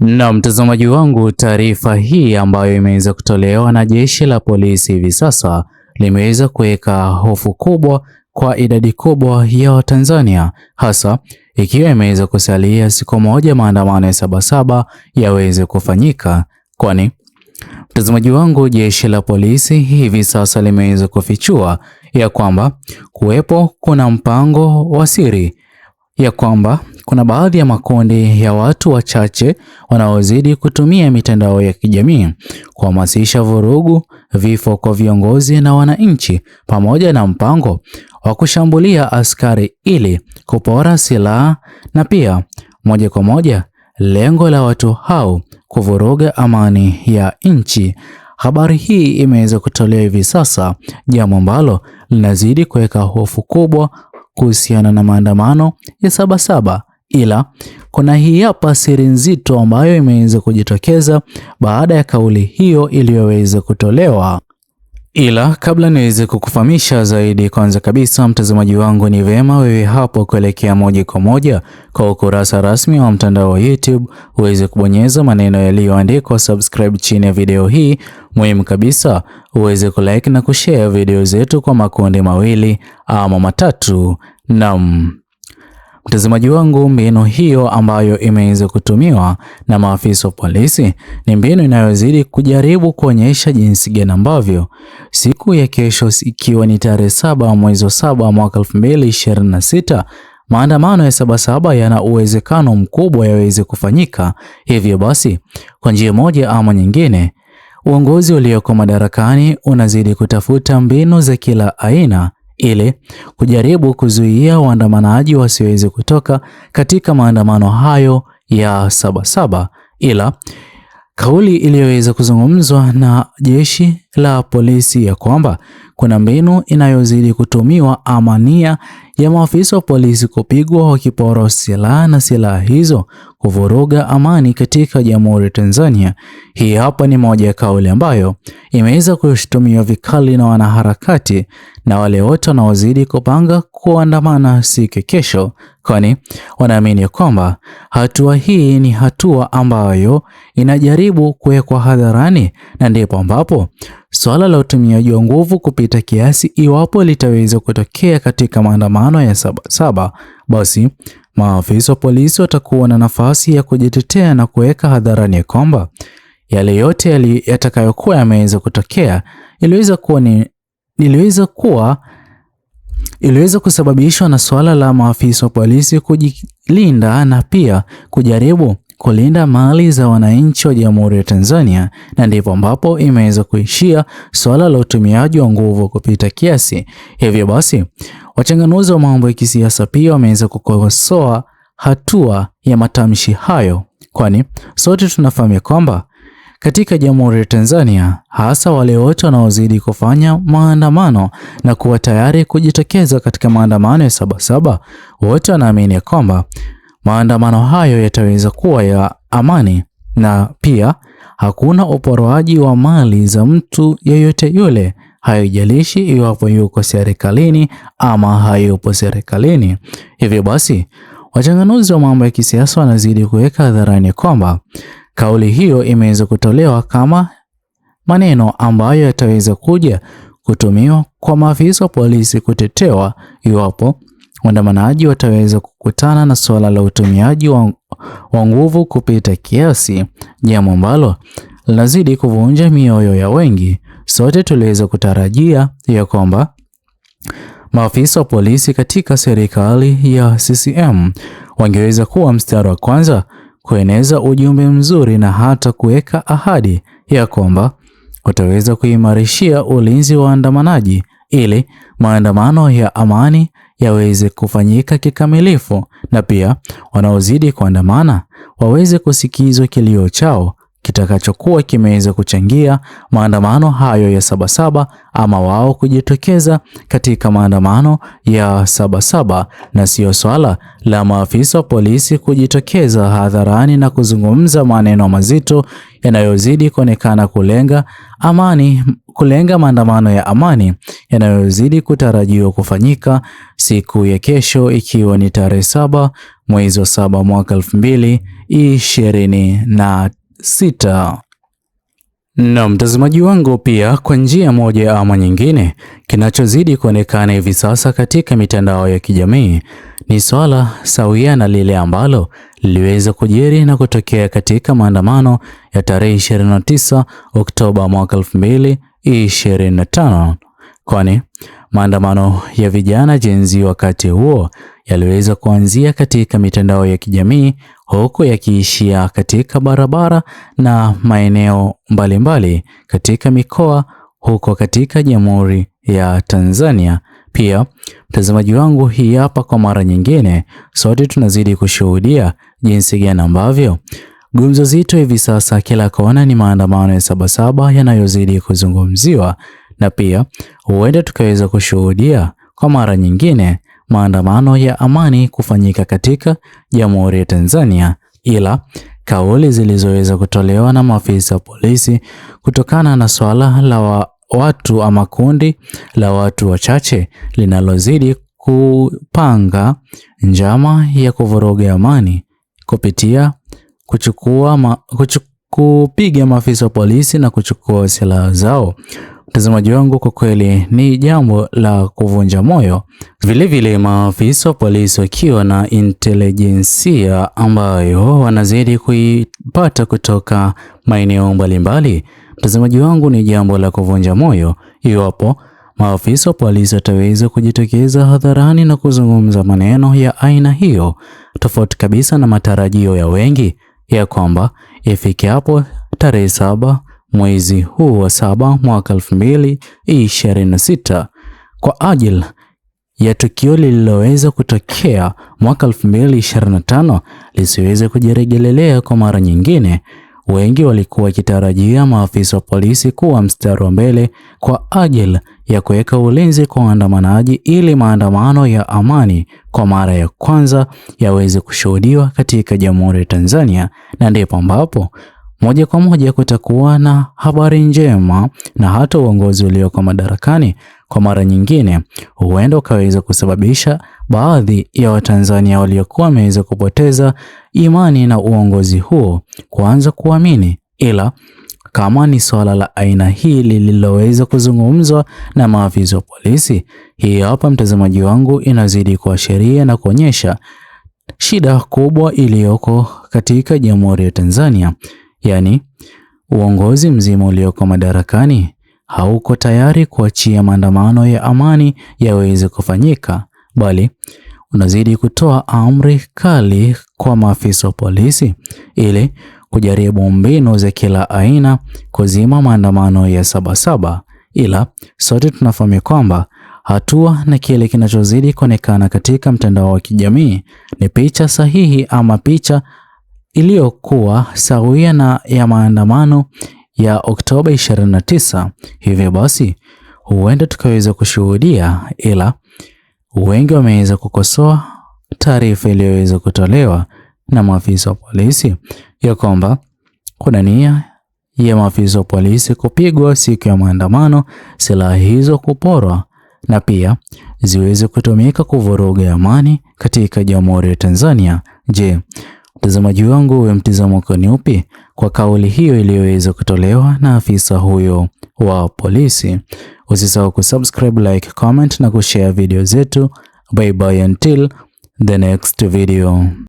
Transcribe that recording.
Na mtazamaji wangu, taarifa hii ambayo imeweza kutolewa na jeshi la polisi hivi sasa limeweza kuweka hofu kubwa kwa idadi kubwa ya Watanzania, hasa ikiwa imeweza kusalia siku moja maandamano ya Sabasaba yaweze kufanyika. Kwani mtazamaji wangu, jeshi la polisi hivi sasa limeweza kufichua ya kwamba kuna mpango wa siri ya kwamba kuna baadhi ya makundi ya watu wachache wanaozidi kutumia mitandao ya kijamii kuhamasisha vurugu, vifo kwa viongozi na wananchi, pamoja na mpango wa kushambulia askari ili kupora silaha, na pia moja kwa moja lengo la watu hao kuvuruga amani ya nchi. Habari hii imeweza kutolewa hivi sasa, jambo ambalo linazidi kuweka hofu kubwa kuhusiana na maandamano ya Sabasaba, ila kuna hii hapa siri nzito ambayo imeweza kujitokeza baada ya kauli hiyo iliyoweza kutolewa. Ila kabla niweze kukufahamisha zaidi, kwanza kabisa mtazamaji wangu, ni vema wewe hapo kuelekea moja kwa moja kwa ukurasa rasmi wa mtandao wa YouTube uweze kubonyeza maneno yaliyoandikwa subscribe chini ya video hii. Muhimu kabisa uweze kulike na kushare video zetu kwa makundi mawili ama matatu. Naam mtazamaji wangu, mbinu hiyo ambayo imeweza kutumiwa na maafisa wa polisi ni mbinu inayozidi kujaribu kuonyesha jinsi gani ambavyo siku ya kesho, ikiwa ni tarehe 7 mwezi wa 7 mwaka 2026, maandamano ya Sabasaba yana uwezekano mkubwa yaweze kufanyika. Hivyo basi, kwa njia moja ama nyingine, uongozi ulioko madarakani unazidi kutafuta mbinu za kila aina ili kujaribu kuzuia waandamanaji wasiweze kutoka katika maandamano hayo ya Sabasaba. Ila kauli iliyoweza kuzungumzwa na jeshi la polisi ya kwamba kuna mbinu inayozidi kutumiwa ama nia ya maafisa wa polisi kupigwa wakipora silaha na silaha hizo kuvuruga amani katika Jamhuri ya Tanzania. Hii hapa ni moja ya kauli ambayo imeweza kushutumiwa vikali na wanaharakati na wale wote wanaozidi kupanga kuandamana siku kesho, kwani wanaamini kwamba hatua hii ni hatua ambayo inajaribu kuwekwa hadharani, na ndipo ambapo swala la utumiaji wa nguvu kupita kiasi, iwapo litaweza kutokea katika maandamano ya Sabasaba, basi maafisa wa polisi watakuwa na nafasi ya kujitetea na kuweka hadharani ya kwamba yale yote yatakayokuwa yameweza kutokea iliweza kusababishwa na swala la maafisa wa polisi kujilinda na pia kujaribu kulinda mali za wananchi wa Jamhuri ya Tanzania, na ndipo ambapo imeweza kuishia swala la utumiaji wa nguvu kupita kiasi. Hivyo basi, wachanganuzi wa mambo ya kisiasa pia wameweza kukosoa hatua ya matamshi hayo, kwani sote tunafahamu kwamba katika Jamhuri ya Tanzania, hasa wale wote wanaozidi kufanya maandamano na kuwa tayari kujitokeza katika maandamano ya Sabasaba, wote wanaamini kwamba maandamano hayo yataweza kuwa ya amani na pia hakuna uporoaji wa mali za mtu yeyote yule, haijalishi iwapo yuko serikalini ama hayupo serikalini. Hivyo basi, wachanganuzi wa mambo ya kisiasa wanazidi kuweka hadharani kwamba kauli hiyo imeweza kutolewa kama maneno ambayo yataweza kuja kutumiwa kwa maafisa wa polisi kutetewa iwapo waandamanaji wataweza kukutana na suala la utumiaji wa nguvu kupita kiasi, jambo ambalo linazidi kuvunja mioyo ya wengi. Sote tuliweza kutarajia ya kwamba maafisa wa polisi katika serikali ya CCM wangeweza kuwa mstari wa kwanza kueneza ujumbe mzuri na hata kuweka ahadi ya kwamba wataweza kuimarishia ulinzi wa waandamanaji ili maandamano ya amani yaweze kufanyika kikamilifu, na pia wanaozidi kuandamana waweze kusikizwa kilio chao kitakachokuwa kimeweza kuchangia maandamano hayo ya Sabasaba ama wao kujitokeza katika maandamano ya Sabasaba, na sio swala la maafisa wa polisi kujitokeza hadharani na kuzungumza maneno mazito yanayozidi kuonekana kulenga maandamano ya amani yanayozidi kutarajiwa kufanyika siku ya kesho, ikiwa ni tarehe 7 mwezi wa 7 mwaka 2026. Na mtazamaji wangu, pia kwa njia moja ama nyingine, kinachozidi kuonekana hivi sasa katika mitandao ya kijamii ni swala sawia na lile ambalo liliweza kujiri na kutokea katika maandamano ya tarehe 29 Oktoba mwaka 2025, kwani maandamano ya vijana Gen Z wakati huo yaliweza kuanzia katika mitandao ya kijamii huku yakiishia katika barabara na maeneo mbalimbali katika mikoa huko katika Jamhuri ya Tanzania. Pia mtazamaji wangu, hii hapa kwa mara nyingine sote tunazidi kushuhudia jinsi gani ambavyo gumzo zito hivi sasa kila kona ni maandamano ya Sabasaba yanayozidi kuzungumziwa, na pia huenda tukaweza kushuhudia kwa mara nyingine maandamano ya amani kufanyika katika Jamhuri ya Tanzania, ila kauli zilizoweza kutolewa na maafisa wa polisi kutokana na swala la watu ama kundi la watu wachache linalozidi kupanga njama ya kuvuruga amani kupitia kupiga maafisa wa polisi na kuchukua silaha zao. Mtazamaji wangu, kwa kweli ni jambo la kuvunja moyo. Vilevile maafisa wa polisi wakiwa na intelijensia ambayo wanazidi kuipata kutoka maeneo mbalimbali. Mtazamaji wangu, ni jambo la kuvunja moyo iwapo maafisa wa polisi wataweza kujitokeza hadharani na kuzungumza maneno ya aina hiyo, tofauti kabisa na matarajio ya wengi ya kwamba ifike hapo tarehe 7 mwezi huu wa 7 mwaka 2026 kwa ajili ya tukio lililoweza kutokea mwaka 2025 lisiweze kujirejelea kwa mara nyingine. Wengi walikuwa wakitarajia maafisa wa polisi kuwa mstari wa mbele kwa ajili ya kuweka ulinzi kwa waandamanaji ili maandamano ya amani kwa mara ya kwanza yaweze kushuhudiwa katika Jamhuri ya Tanzania, na ndipo ambapo moja kwa moja kutakuwa na habari njema, na hata uongozi ulioko madarakani kwa mara nyingine huenda ukaweza kusababisha baadhi ya Watanzania waliokuwa wameweza kupoteza imani na uongozi huo kuanza kuamini. Ila kama ni swala la aina hii lililoweza kuzungumzwa na maafisa wa polisi, hii hapa mtazamaji wangu inazidi kuashiria na kuonyesha shida kubwa iliyoko katika Jamhuri ya Tanzania. Yaani uongozi mzima ulioko madarakani hauko tayari kuachia maandamano ya amani yaweze kufanyika, bali unazidi kutoa amri kali kwa maafisa wa polisi ili kujaribu mbinu za kila aina kuzima maandamano ya Sabasaba. Ila sote tunafahamu kwamba hatua na kile kinachozidi kuonekana katika mtandao wa kijamii ni picha sahihi ama picha iliyokuwa sawia na ya maandamano ya Oktoba 29. Hivyo basi huenda tukaweza kushuhudia, ila wengi wameweza kukosoa taarifa iliyoweza kutolewa na maafisa wa polisi ya kwamba kuna nia ya maafisa wa polisi kupigwa siku ya maandamano, silaha hizo kuporwa na pia ziweze kutumika kuvuruga amani katika Jamhuri ya Tanzania. Je, mtazamaji wangu, wewe mtazamo wako ni upi kwa kauli hiyo iliyoweza kutolewa na afisa huyo wa polisi? Usisahau kusubscribe, like, comment na kushare video zetu. Bye bye until the next video.